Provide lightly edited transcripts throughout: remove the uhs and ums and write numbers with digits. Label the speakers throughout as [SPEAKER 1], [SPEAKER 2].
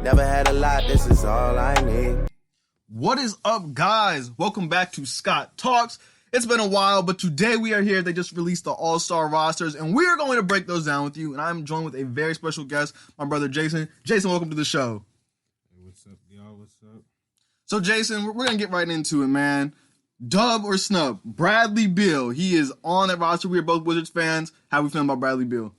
[SPEAKER 1] Never had a lot, this is all I need.
[SPEAKER 2] What is up, guys? Welcome back to Scott Talks. It's been a while, but today we are here. They just released the All-Star rosters, and we are going to break those down with you. And I'm joined with a very special guest, my brother Jason. Jason, welcome to the show.
[SPEAKER 3] Hey, what's up, y'all? What's up?
[SPEAKER 2] So, Jason, we're going to get right into it, man. Dub or snub? Bradley Beal. He is on that roster. We are both Wizards fans. How we feeling about Bradley Beal?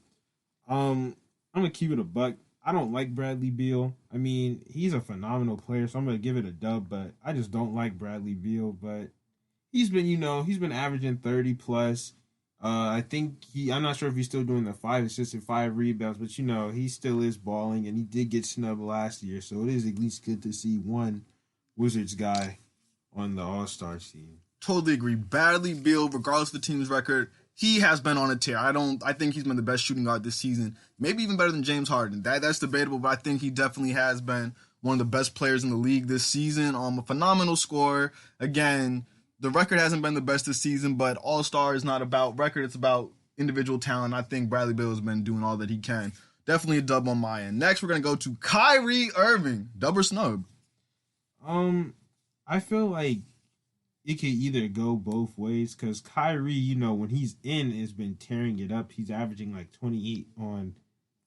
[SPEAKER 3] I'm gonna keep it a buck. I don't like Bradley Beal. I mean, he's a phenomenal player, so I'm gonna give it a dub. But I just don't like Bradley Beal. But he's been averaging 30 plus. I think I'm not sure if he's still doing the 5 assists and 5 rebounds, but he still is balling, and he did get snubbed last year, so it is at least good to see one Wizards guy on the All-Star team.
[SPEAKER 2] Totally agree. Bradley Beal, regardless of the team's record, he has been on a tear. I think he's been the best shooting guard this season. Maybe even better than James Harden. That's debatable, but I think he definitely has been one of the best players in the league this season. A phenomenal scorer. Again, the record hasn't been the best this season, but All-Star is not about record. It's about individual talent. I think Bradley Beal has been doing all that he can. Definitely a dub on my end. Next, we're going to go to Kyrie Irving. Dub or snub?
[SPEAKER 3] I feel like it could either go both ways because Kyrie, when he's in, has been tearing it up. He's averaging like 28 on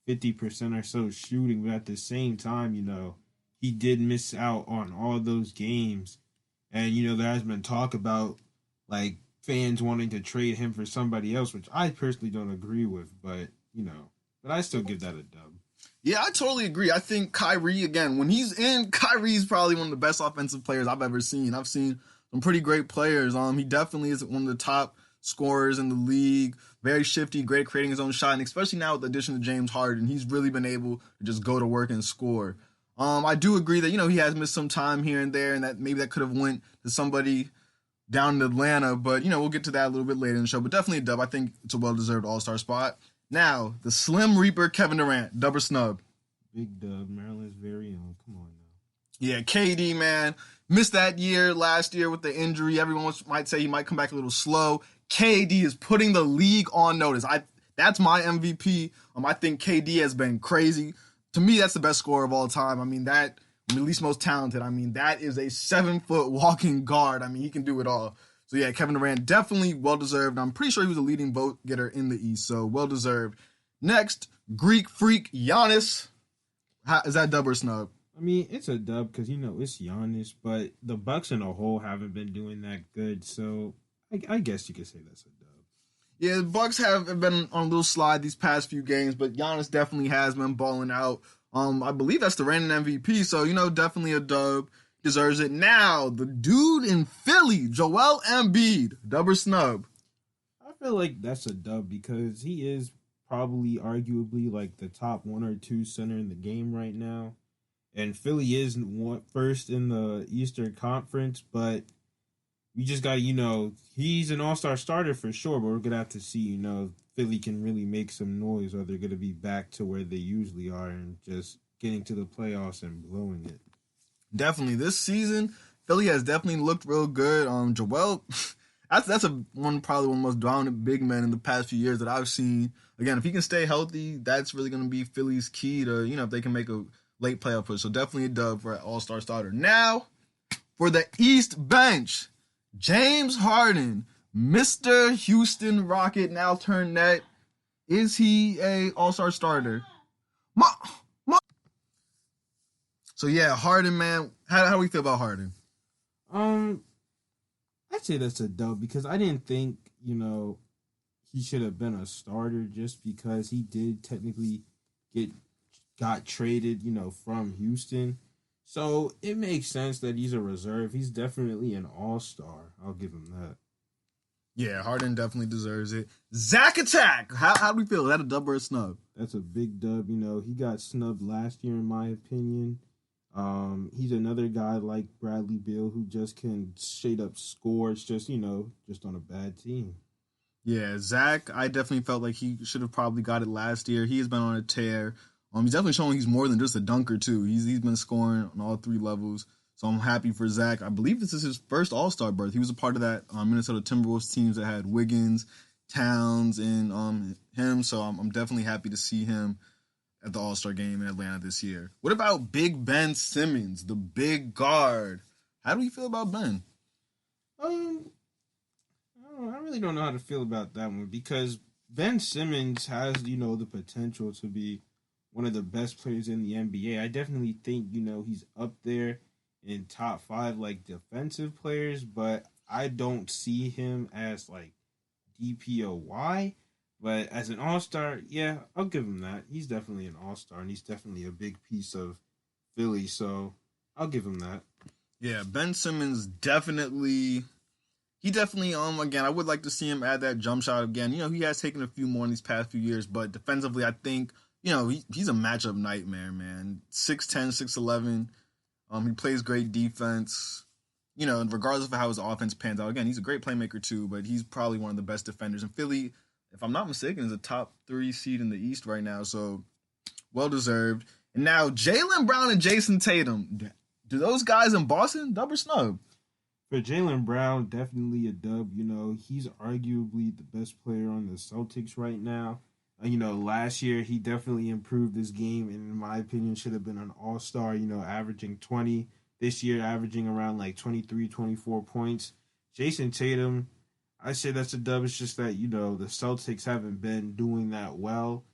[SPEAKER 3] 50% or so shooting, but at the same time, he did miss out on all those games. And, there has been talk about like fans wanting to trade him for somebody else, which I personally don't agree with, but I still give that a dub.
[SPEAKER 2] Yeah, I totally agree. I think Kyrie, again, when he's in, Kyrie's probably one of the best offensive players I've ever seen. I've seen some pretty great players. He definitely is one of the top scorers in the league. Very shifty, great at creating his own shot, and especially now with the addition of James Harden, he's really been able to just go to work and score. I do agree that, he has missed some time here and there, and that maybe that could have went to somebody down in Atlanta, but, we'll get to that a little bit later in the show. But definitely a dub. I think it's a well-deserved All-Star spot. Now, the Slim Reaper, Kevin Durant, dub or snub?
[SPEAKER 3] Big dub. Maryland's very own. Come on now.
[SPEAKER 2] Yeah, KD, man. Missed that year last year with the injury. Everyone might say he might come back a little slow. KD is putting the league on notice. That's my MVP. I think KD has been crazy. To me, that's the best scorer of all time. At least most talented. That is a 7-foot walking guard. He can do it all. So, yeah, Kevin Durant, definitely well-deserved. I'm pretty sure he was a leading vote getter in the East, so well-deserved. Next, Greek freak Giannis. Is that dub or snub?
[SPEAKER 3] It's a dub because, it's Giannis, but the Bucks in a whole haven't been doing that good, so I guess you could say that's a dub.
[SPEAKER 2] Yeah, the Bucks have been on a little slide these past few games, but Giannis definitely has been balling out. I believe that's the reigning MVP, so, definitely a dub. Deserves it. Now, the dude in Philly, Joel Embiid, dub or snub?
[SPEAKER 3] I feel like that's a dub because he is probably arguably like the top 1 or 2 center in the game right now. And Philly is first in the Eastern Conference, but we just got, he's an all-star starter for sure, but we're going to have to see, if Philly can really make some noise or they're going to be back to where they usually are and just getting to the playoffs and blowing it.
[SPEAKER 2] Definitely. This season, Philly has definitely looked real good. Joel, that's probably one of the most dominant big men in the past few years that I've seen. Again, if he can stay healthy, that's really going to be Philly's key to, if they can make a late playoff push. So definitely a dub for an all-star starter. Now, for the East bench, James Harden, Mr. Houston Rocket, now turned net. Is he a all-star starter? So yeah, Harden, man. How do we feel about Harden?
[SPEAKER 3] I'd say that's a dub because I didn't think, he should have been a starter just because he did technically got traded, from Houston. So it makes sense that he's a reserve. He's definitely an all-star. I'll give him that.
[SPEAKER 2] Yeah, Harden definitely deserves it. Zach Attack. How do we feel? Is that a dub or a snub?
[SPEAKER 3] That's a big dub. He got snubbed last year, in my opinion. He's another guy like Bradley Beal who just can straight up score. It's just, just on a bad team.
[SPEAKER 2] Yeah, Zach, I definitely felt like he should have probably got it last year. He has been on a tear. He's definitely showing he's more than just a dunker, too. He's been scoring on all 3 levels. So I'm happy for Zach. I believe this is his first All-Star berth. He was a part of that Minnesota Timberwolves teams that had Wiggins, Towns, and him. So I'm definitely happy to see him at the All-Star game in Atlanta this year. What about Big Ben Simmons, the big guard? How do we feel about Ben?
[SPEAKER 3] I really don't know how to feel about that one because Ben Simmons has, the potential to be one of the best players in the NBA. I definitely think, he's up there in top 5 like defensive players, but I don't see him as like DPOY. But as an all-star, yeah, I'll give him that. He's definitely an all-star, and he's definitely a big piece of Philly, so I'll give him that.
[SPEAKER 2] Yeah, Ben Simmons definitely. He definitely, again, I would like to see him add that jump shot again. He has taken a few more in these past few years, but defensively, I think, he's a matchup nightmare, man. 6'10", 6'11". He plays great defense. Regardless of how his offense pans out, again, he's a great playmaker too, but he's probably one of the best defenders. And Philly, if I'm not mistaken, is a top 3 seed in the East right now, so well-deserved. And now, Jaylen Brown and Jason Tatum. Do those guys in Boston dub or snub?
[SPEAKER 3] For Jaylen Brown, definitely a dub. He's arguably the best player on the Celtics right now. Last year he definitely improved his game, and in my opinion, should have been an all-star, averaging 20. This year, averaging around like 23, 24 points. Jason Tatum, I say that's a dub. It's just that, the Celtics haven't been doing that well.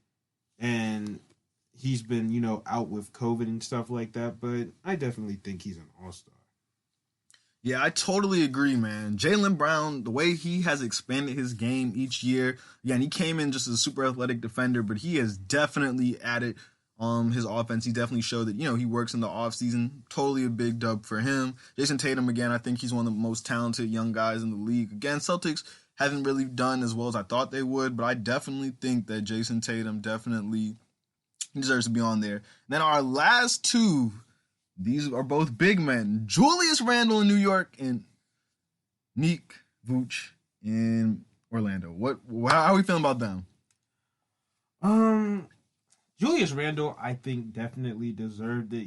[SPEAKER 3] And he's been, out with COVID and stuff like that. But I definitely think he's an all-star.
[SPEAKER 2] Yeah, I totally agree, man. Jaylen Brown, the way he has expanded his game each year, again, he came in just as a super athletic defender, but he has definitely added his offense. He definitely showed that, he works in the offseason. Totally a big dub for him. Jason Tatum, again, I think he's one of the most talented young guys in the league. Again, Celtics haven't really done as well as I thought they would, but I definitely think that Jason Tatum definitely deserves to be on there. Then our last two, these are both big men. Julius Randle in New York and Nick Vooch in Orlando. How are we feeling about them?
[SPEAKER 3] Julius Randle, I think, definitely deserved it.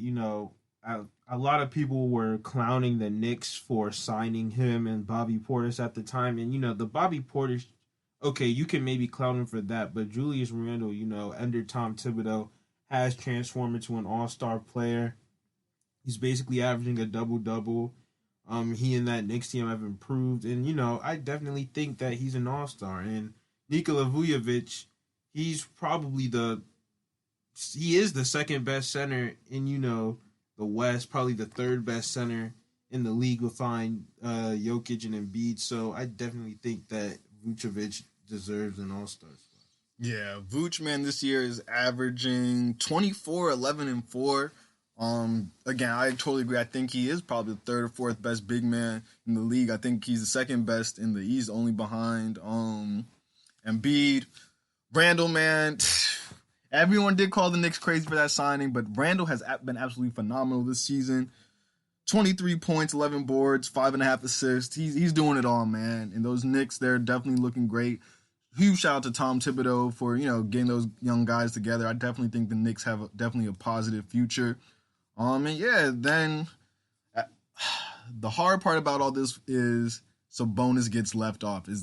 [SPEAKER 3] A lot of people were clowning the Knicks for signing him and Bobby Portis at the time. And, the Bobby Portis, okay, you can maybe clown him for that. But Julius Randle, under Tom Thibodeau, has transformed into an all-star player. He's basically averaging a double-double. He and that Knicks team have improved. And, I definitely think that he's an all-star. And Nikola Vujovic, he's probably he is the second best center in, the West, probably the third best center in the league behind Jokic and Embiid. So I definitely think that Vujovic deserves an all-star spot.
[SPEAKER 2] Yeah, Vooch, man, this year is averaging 24, 11, and 4. Again, I totally agree. I think he is probably the third or fourth best big man in the league. I think he's the second best in the East, only behind Embiid. Randle, man, everyone did call the Knicks crazy for that signing, but Randle has been absolutely phenomenal this season. 23 points, 11 boards, 5.5 assists. He's doing it all, man. And those Knicks, they're definitely looking great. Huge shout out to Tom Thibodeau for, getting those young guys together. I definitely think the Knicks have definitely a positive future. And yeah, then the hard part about all this is Sabonis gets left off. Do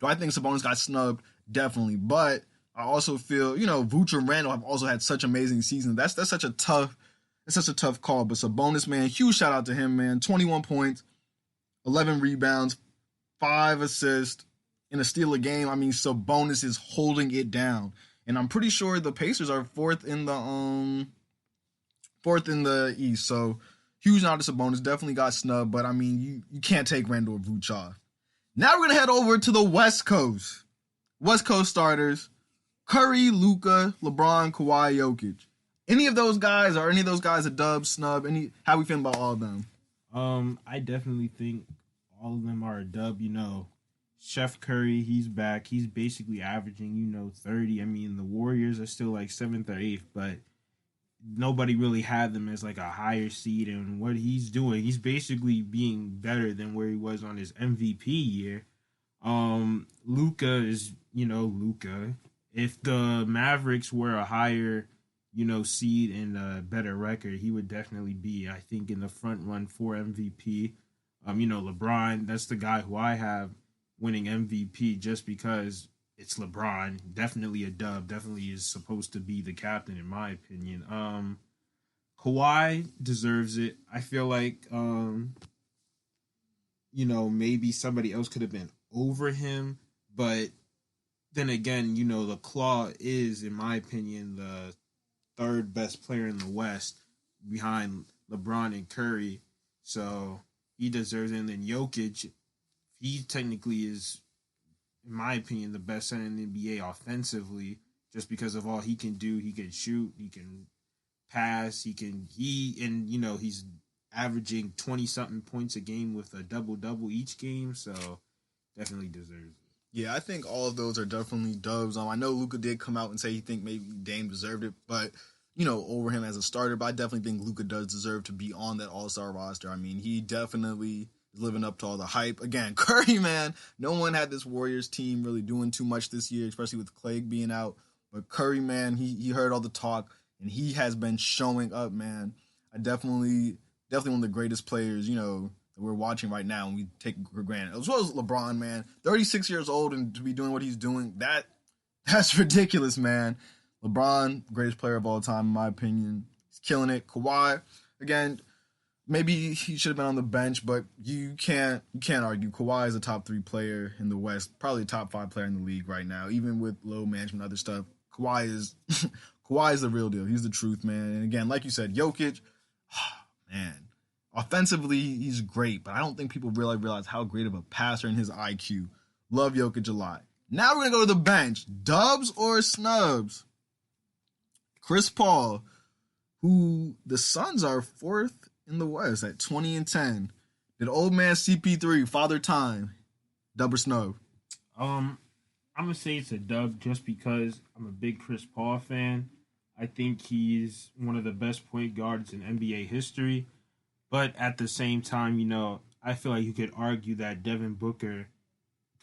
[SPEAKER 2] I think Sabonis got snubbed? Definitely. But I also feel, Vooch and Randle have also had such amazing seasons. That's such a tough call. But Sabonis, man, huge shout out to him, man. 21 points, 11 rebounds, 5 assists, and a steal a game. I mean, Sabonis is holding it down. And I'm pretty sure the Pacers are fourth in the East. So huge shout out to Sabonis. Definitely got snubbed. But I mean, you can't take Randle or Vooch off. Now we're gonna head over to the West Coast. West Coast starters: Curry, Luka, LeBron, Kawhi, Jokic. Any of those guys a dub, snub? How we feeling about all of them?
[SPEAKER 3] I definitely think all of them are a dub. Chef Curry, he's back. He's basically averaging, 30. I mean, the Warriors are still like 7th or 8th, but nobody really had them as like a higher seed. And what he's doing, he's basically being better than where he was on his MVP year. Luka is, Luka. If the Mavericks were a higher, seed and a better record, he would definitely be, I think, in the front run for MVP. LeBron, that's the guy who I have winning MVP just because it's LeBron. Definitely a dub. Definitely is supposed to be the captain, in my opinion. Kawhi deserves it. I feel like maybe somebody else could have been over him, but then again, the Claw is, in my opinion, the third best player in the West behind LeBron and Curry. So he deserves it. And then Jokic, he technically is, in my opinion, the best center in the NBA offensively, just because of all he can do. He can shoot, he can pass, he's averaging 20 something points a game with a double double each game, so definitely deserves it.
[SPEAKER 2] Yeah, I think all of those are definitely dubs. I know Luka did come out and say he think maybe Dame deserved it, but over him as a starter. But I definitely think Luka does deserve to be on that All-Star roster. I mean, he definitely is living up to all the hype. Again, Curry, man, no one had this Warriors team really doing too much this year, especially with Clay being out. But Curry, man, he heard all the talk, and he has been showing up, man. I definitely one of the greatest players, that we're watching right now, and we take for granted. As well as LeBron, man, 36 years old, and to be doing what he's doing, that's ridiculous, man. LeBron, greatest player of all time, in my opinion. He's killing it. Kawhi, again, maybe he should have been on the bench, but you can't argue. Kawhi is a top 3 player in the West, probably a top 5 player in the league right now, even with low management and other stuff. Kawhi is the real deal. He's the truth, man. And again, like you said, Jokic, man, offensively, he's great, but I don't think people really realize how great of a passer and his IQ. Love Jokic a lot. Now we're going to go to the bench. Dubs or snubs? Chris Paul, who the Suns are 4th in the West at 20-10. Did old man CP3, Father Time, dub or snub?
[SPEAKER 3] I'm going to say it's a dub just because I'm a big Chris Paul fan. I think he's one of the best point guards in NBA history. But at the same time, I feel like you could argue that Devin Booker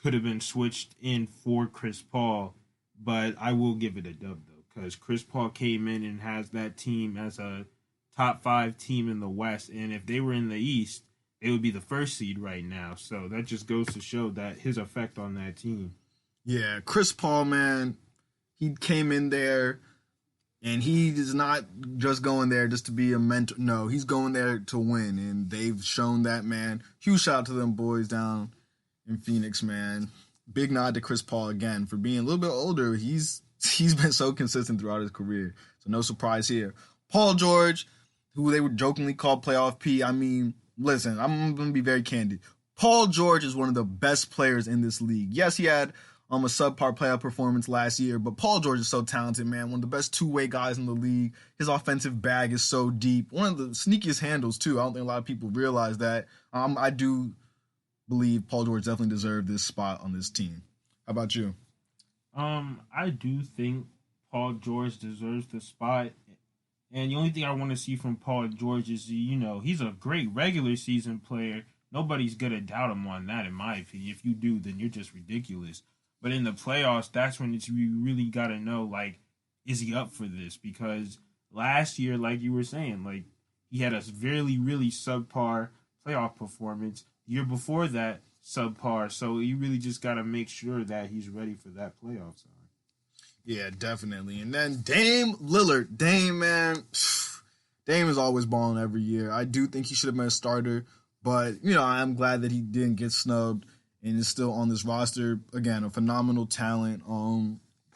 [SPEAKER 3] could have been switched in for Chris Paul. But I will give it a dub, though, because Chris Paul came in and has that team as a top 5 team in the West. And if they were in the East, they would be the first seed right now. So that just goes to show that his effect on that team.
[SPEAKER 2] Yeah, Chris Paul, man, he came in there, and he is not just going there just to be a mentor. No, he's going there to win, and they've shown that, man. Huge shout out to them boys down in Phoenix, man. Big nod to Chris Paul again for being a little bit older. He's been so consistent throughout his career, so no surprise here. Paul George, who they would jokingly call Playoff P. I mean, listen, I'm going to be very candid. Paul George is one of the best players in this league. Yes, he had a subpar playoff performance last year, but Paul George is so talented, man. One of the best two-way guys in the league. His offensive bag is so deep. One of the sneakiest handles, too. I don't think a lot of people realize that. I do believe Paul George definitely deserved this spot on this team. How about you?
[SPEAKER 3] I do think Paul George deserves the spot. And the only thing I want to see from Paul George is, he's a great regular season player. Nobody's going to doubt him on that, in my opinion. If you do, then you're just ridiculous. But in the playoffs, that's when you really got to know, is he up for this? Because last year, like you were saying, he had a really, really subpar playoff performance. The year before that, subpar. So you really just got to make sure that he's ready for that playoff side.
[SPEAKER 2] Yeah, definitely. And then Dame Lillard. Dame, man. Dame is always balling every year. I do think he should have been a starter. But, I'm glad that he didn't get snubbed and is still on this roster. Again, a phenomenal talent.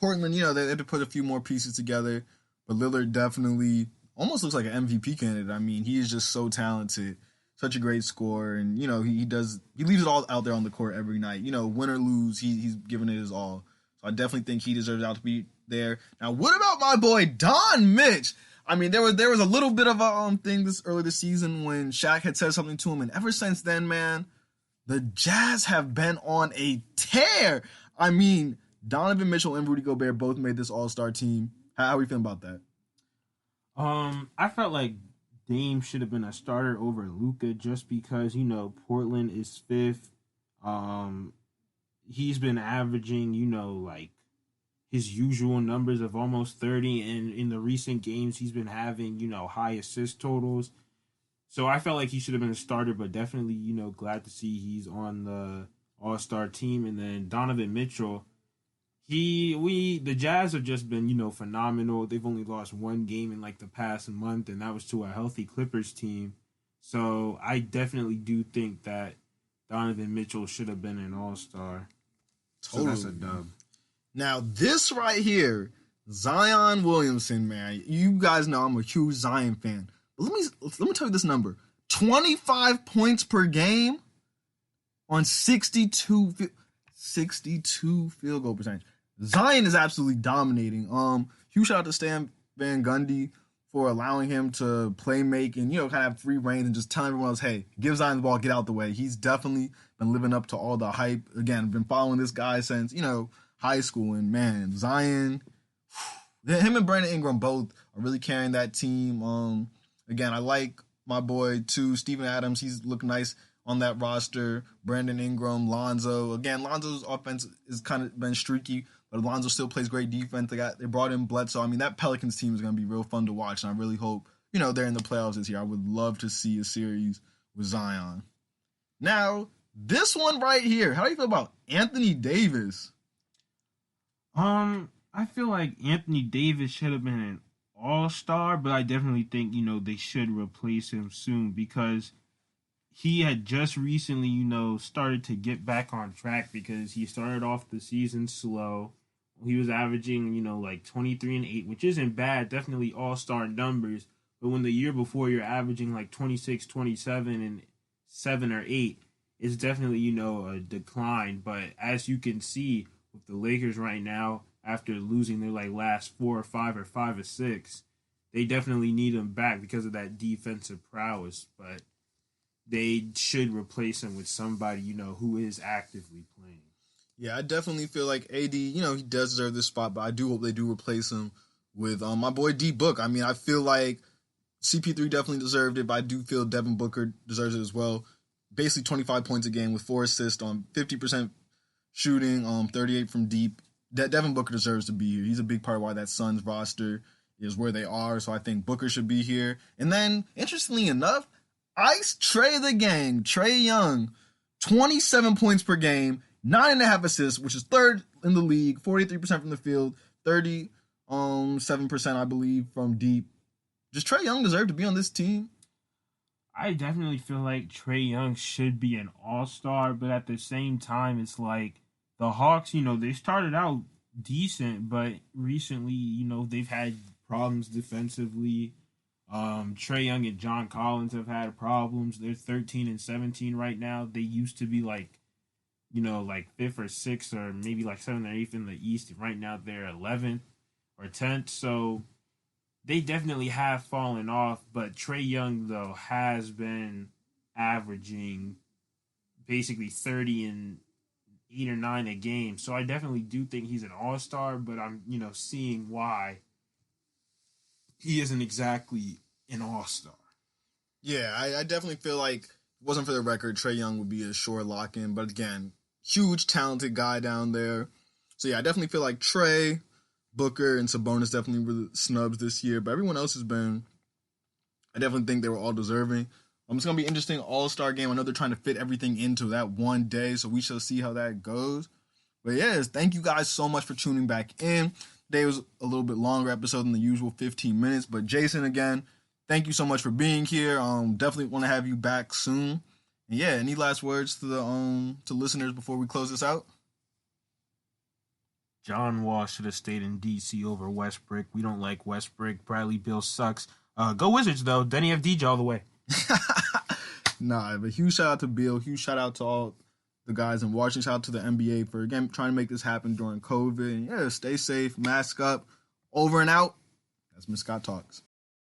[SPEAKER 2] Portland, they had to put a few more pieces together. But Lillard definitely almost looks like an MVP candidate. I mean, he is just so talented. Such a great scorer. And, he leaves it all out there on the court every night. Win or lose, he's giving it his all. So I definitely think he deserves out to be there. Now, what about my boy Don Mitch? I mean, there was a little bit of a thing earlier this season when Shaq had said something to him, and ever since then, man, the Jazz have been on a tear. I mean, Donovan Mitchell and Rudy Gobert both made this All-Star team. How are you feeling about that?
[SPEAKER 3] I felt like Dame should have been a starter over Luka just because, Portland is 5th. He's been averaging, his usual numbers of almost 30, and in the recent games, he's been having, high assist totals. So I felt like he should have been a starter, but definitely, glad to see he's on the All-Star team. And then Donovan Mitchell, The Jazz have just been, phenomenal. They've only lost one game in like the past month, and that was to a healthy Clippers team. So I definitely do think that Donovan Mitchell should have been an All-Star.
[SPEAKER 2] Totally.
[SPEAKER 3] So that's a dub.
[SPEAKER 2] Now, this right here, Zion Williamson, man. You guys know I'm a huge Zion fan. But let me tell you this number. 25 points per game on 62 field goal percentage. Zion is absolutely dominating. Huge shout out to Stan Van Gundy for allowing him to play make and, kind of have free reign and just telling everyone else, hey, give Zion the ball, get out the way. He's definitely been living up to all the hype. Again, I've been following this guy since, high school. And, man, Zion, him and Brandon Ingram both are really carrying that team. Again, I like my boy, too, Steven Adams. He's looking nice on that roster. Brandon Ingram, Lonzo. Again, Lonzo's offense has kind of been streaky, but Lonzo still plays great defense. They brought in Bledsoe. I mean, that Pelicans team is going to be real fun to watch, and I really hope, they're in the playoffs this year. I would love to see a series with Zion. Now, this one right here, how do you feel about Anthony Davis?
[SPEAKER 3] I feel like Anthony Davis should have been an All-Star, but I definitely think, they should replace him soon because he had just recently, started to get back on track because he started off the season slow. He was averaging, like 23 and 8, which isn't bad, definitely all-star numbers. But when the year before you're averaging like 26, 27, and 7 or 8, it's definitely, a decline. But as you can see with the Lakers right now, after losing their like last 4 or 5 or 5 or 6, they definitely need him back because of that defensive prowess. But they should replace him with somebody, who is actively playing.
[SPEAKER 2] Yeah, I definitely feel like AD, he does deserve this spot, but I do hope they do replace him with my boy D Book. I mean, I feel like CP3 definitely deserved it, but I do feel Devin Booker deserves it as well. Basically 25 points a game with 4 assists on 50% shooting, 38 from deep. Devin Booker deserves to be here. He's a big part of why that Suns roster is where they are, so I think Booker should be here. And then, interestingly enough, Ice Trae the Gang, Trae Young, 27 points per game, 9.5 assists, which is third in the league, 43% from the field, 37%, I believe, from deep. Does Trae Young deserve to be on this team?
[SPEAKER 3] I definitely feel like Trae Young should be an all-star, but at the same time, it's like the Hawks, they started out decent, but recently, they've had problems defensively. Trae Young and John Collins have had problems. They're 13 and 17 right now. They used to be like 5th or 6th or maybe like 7th or 8th in the East. Right now they're 11th or 10th. So they definitely have fallen off. But Trae Young, though, has been averaging basically 30 and 8 or 9 a game. So I definitely do think he's an all-star, but I'm, seeing why he isn't exactly an all-star.
[SPEAKER 2] Yeah, I definitely feel like, if it wasn't for the record, Trae Young would be a sure lock-in. But again, huge, talented guy down there. So yeah, I definitely feel like Trae, Booker, and Sabonis definitely were the snubs this year. But everyone else has been, I definitely think they were all deserving. It's going to be an interesting all-star game. I know they're trying to fit everything into that one day, so we shall see how that goes. But yes, thank you guys so much for tuning back in. Today was a little bit longer episode than the usual 15 minutes. But Jason, again, thank you so much for being here. Definitely want to have you back soon. And yeah, any last words to the to listeners before we close this out?
[SPEAKER 3] John Wall should have stayed in DC over Westbrook. We don't like Westbrook. Bradley Beal sucks. Go Wizards, though. Denny FDJ all the way.
[SPEAKER 2] Nah, but huge shout out to Beal. Huge shout out to all the guys in Washington. Shout out to the NBA for, again, trying to make this happen during COVID. And yeah, stay safe, mask up. Over and out. That's Miss Scott Talks.